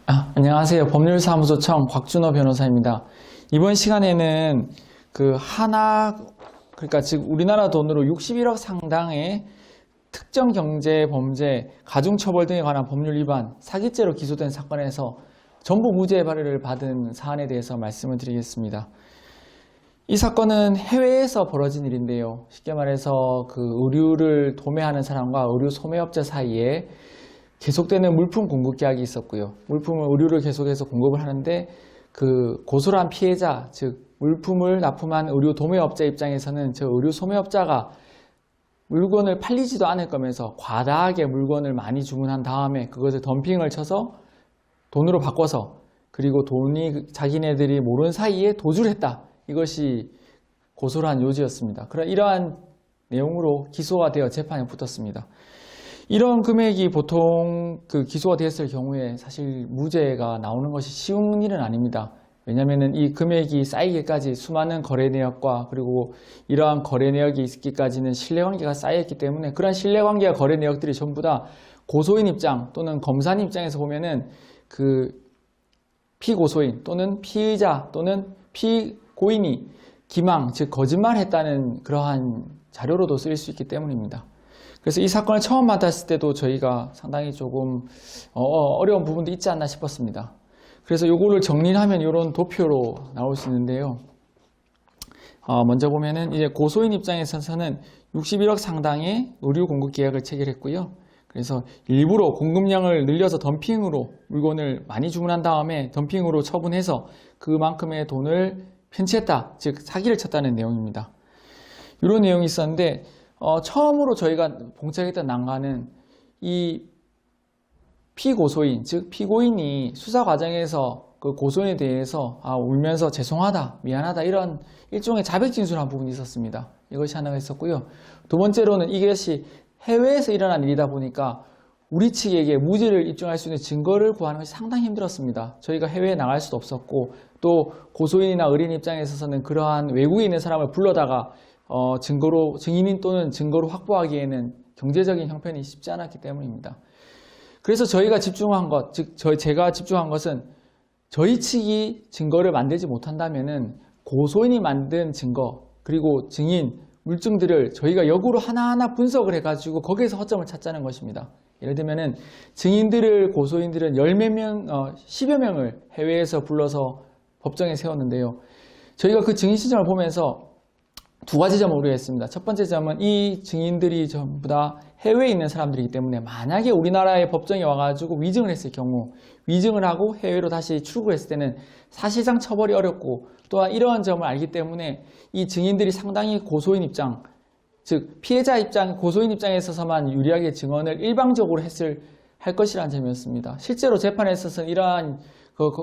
안녕하세요. 법률사무소청 곽준호 변호사입니다. 이번 시간에는 그러니까 즉 우리나라 돈으로 61억 상당의 특정 경제 범죄, 가중처벌 등에 관한 법률 위반, 사기죄로 기소된 사건에서 전부 무죄 발의를 받은 사안에 대해서 말씀을 드리겠습니다. 이 사건은 해외에서 벌어진 일인데요. 쉽게 말해서 그 의류를 도매하는 사람과 의류 소매업체 사이에 계속되는 물품 공급 계약이 있었고요. 의류를 계속해서 공급을 하는데 그 고소한 피해자, 즉 물품을 납품한 의류 도매업자 입장에서는 저 의류 소매업자가 물건을 팔리지도 않을 거면서 과다하게 물건을 많이 주문한 다음에 그것을 덤핑을 쳐서 돈으로 바꿔서 그리고 돈이 자기네들이 모르는 사이에 도주를 했다. 이것이 고소를 한 요지였습니다. 이러한 내용으로 기소가 되어 재판에 붙었습니다. 이런 금액이 보통 기소가 되었을 경우에 사실 무죄가 나오는 것이 쉬운 일은 아닙니다. 왜냐하면 이 금액이 쌓이기까지 수많은 거래 내역과 그리고 이러한 거래 내역이 있기까지는 신뢰관계가 쌓여있기 때문에 그러한 신뢰관계와 거래 내역들이 전부 다 고소인 입장 또는 검사님 입장에서 보면은 그 피고소인 또는 피의자 또는 피고인이 기망, 즉 거짓말했다는 그러한 자료로도 쓰일 수 있기 때문입니다. 그래서 이 사건을 처음 맡았을 때도 저희가 상당히 조금 어려운 부분도 있지 않나 싶었습니다. 그래서 요거를 정리하면 이런 도표로 나올 수 있는데요. 먼저 보면은 이제 고소인 입장에서는 61억 상당의 의류 공급 계약을 체결했고요. 그래서 일부러 공급량을 늘려서 덤핑으로 물건을 많이 주문한 다음에 덤핑으로 처분해서 그만큼의 돈을 편취했다, 즉 사기를 쳤다는 내용입니다. 이런 내용이 있었는데 처음으로 저희가 봉착했던 난관은 이 피고소인, 즉 피고인이 수사 과정에서 그 고소인에 대해서 울면서 죄송하다, 미안하다 이런 일종의 자백 진술한 부분이 있었습니다. 이것이 하나가 있었고요. 두 번째로는 이것이 해외에서 일어난 일이다 보니까 우리 측에게 무죄를 입증할 수 있는 증거를 구하는 것이 상당히 힘들었습니다. 저희가 해외에 나갈 수도 없었고 또 고소인이나 의뢰인 입장에 있어서는 그러한 외국에 있는 사람을 불러다가 증인인 또는 증거로 확보하기에는 경제적인 형편이 쉽지 않았기 때문입니다. 그래서 저희가 집중한 것, 즉 제가 집중한 것은 저희 측이 증거를 만들지 못한다면은 고소인이 만든 증거 그리고 증인, 물증들을 저희가 역으로 하나하나 분석을 해가지고 거기에서 허점을 찾자는 것입니다. 예를 들면은 증인들을 고소인들은 10여 명을 해외에서 불러서 법정에 세웠는데요. 저희가 그 증인 시점을 보면서 두 가지 점을 우려했습니다. 첫 번째 점은 이 증인들이 전부 다 해외에 있는 사람들이기 때문에 만약에 우리나라의 법정에 와가지고 위증을 했을 경우 위증을 하고 해외로 다시 출국했을 때는 사실상 처벌이 어렵고 또한 이러한 점을 알기 때문에 이 증인들이 상당히 고소인 입장, 즉 피해자 입장, 고소인 입장에 있어서만 유리하게 증언을 일방적으로 할 것이라는 점이었습니다. 실제로 재판에 있어서는 이러한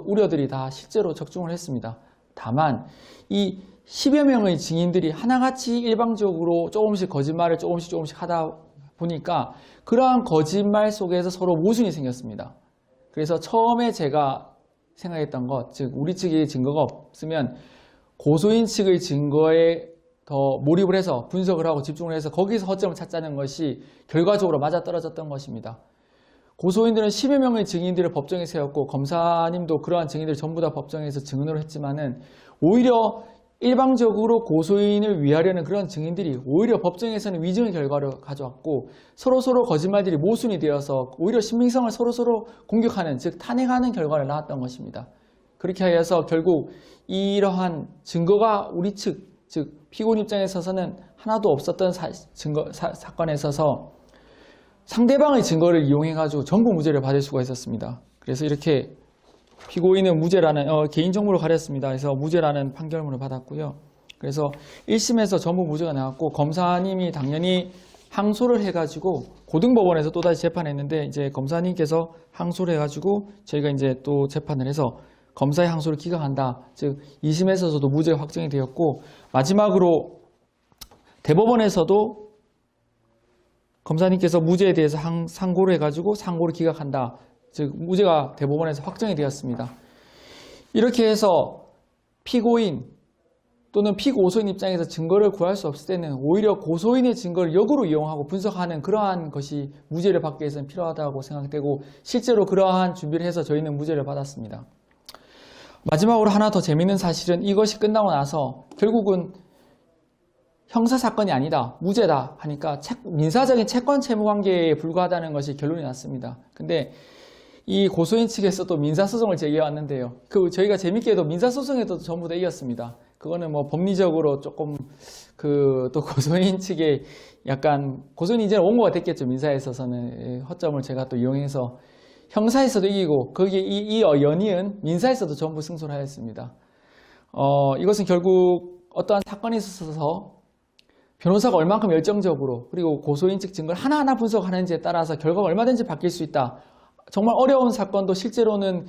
우려들이 다 실제로 적중을 했습니다. 다만 이 10여 명의 증인들이 하나같이 일방적으로 조금씩 거짓말을 조금씩 하다 보니까 그러한 거짓말 속에서 서로 모순이 생겼습니다. 그래서 처음에 제가 생각했던 것, 즉 우리 측의 증거가 없으면 고소인 측의 증거에 더 몰입을 해서 분석을 하고 집중을 해서 거기서 허점을 찾자는 것이 결과적으로 맞아떨어졌던 것입니다. 고소인들은 10여 명의 증인들을 법정에 세웠고 검사님도 그러한 증인들 전부 다 법정에서 증언을 했지만은 오히려 일방적으로 고소인을 위하려는 그런 증인들이 오히려 법정에서는 위증의 결과를 가져왔고 서로서로 거짓말들이 모순이 되어서 오히려 신빙성을 서로서로 공격하는, 즉 탄핵하는 결과를 낳았던 것입니다. 그렇게 하여서 결국 이러한 증거가 우리 측, 즉 피고인 입장에 있어서는 하나도 없었던 사건에 있어서 상대방의 증거를 이용해가지고 전부 무죄를 받을 수가 있었습니다. 그래서 이렇게 피고인은 무죄라는 개인정보를 가렸습니다. 그래서 무죄라는 판결문을 받았고요. 그래서 1심에서 전부 무죄가 나왔고 검사님이 당연히 항소를 해가지고 고등법원에서 또다시 재판했는데 이제 검사님께서 항소를 해가지고 저희가 이제 또 재판을 해서 검사의 항소를 기각한다. 즉 2심에서도 무죄가 확정이 되었고 마지막으로 대법원에서도 검사님께서 무죄에 대해서 상고를 해가지고 상고를 기각한다. 즉 무죄가 대법원에서 확정이 되었습니다. 이렇게 해서 피고인, 또는 피고소인 입장에서 증거를 구할 수 없을 때는 오히려 고소인의 증거를 역으로 이용하고 분석하는 그러한 것이 무죄를 받기 위해서는 필요하다고 생각되고 실제로 그러한 준비를 해서 저희는 무죄를 받았습니다. 마지막으로 하나 더 재미있는 사실은 이것이 끝나고 나서 결국은 형사사건이 아니다, 무죄다 하니까 민사적인 채권 채무 관계에 불과하다는 것이 결론이 났습니다. 근데 이 고소인 측에서도 민사소송을 제기해왔는데요. 저희가 재밌게도 민사소송에도 전부 다 이겼습니다. 그거는 뭐 법리적으로 조금 또 고소인 측에 약간 고소인이 이제 원고가 됐겠죠. 민사에 있어서는 허점을 제가 또 이용해서 형사에서도 이기고 거기에 이 연이은 민사에서도 전부 승소를 하였습니다. 이것은 결국 어떠한 사건에 있어서 변호사가 얼만큼 열정적으로 그리고 고소인 측 증거를 하나하나 분석하는지에 따라서 결과가 얼마든지 바뀔 수 있다. 정말 어려운 사건도 실제로는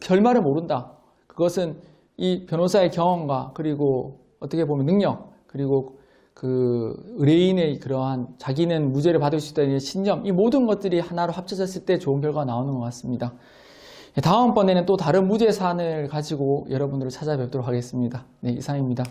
결말을 모른다. 그것은 이 변호사의 경험과 그리고 어떻게 보면 능력 그리고 의뢰인의 그러한 자기는 무죄를 받을 수 있다는 신념, 이 모든 것들이 하나로 합쳐졌을 때 좋은 결과가 나오는 것 같습니다. 다음번에는 또 다른 무죄 사안을 가지고 여러분들을 찾아뵙도록 하겠습니다. 네, 이상입니다.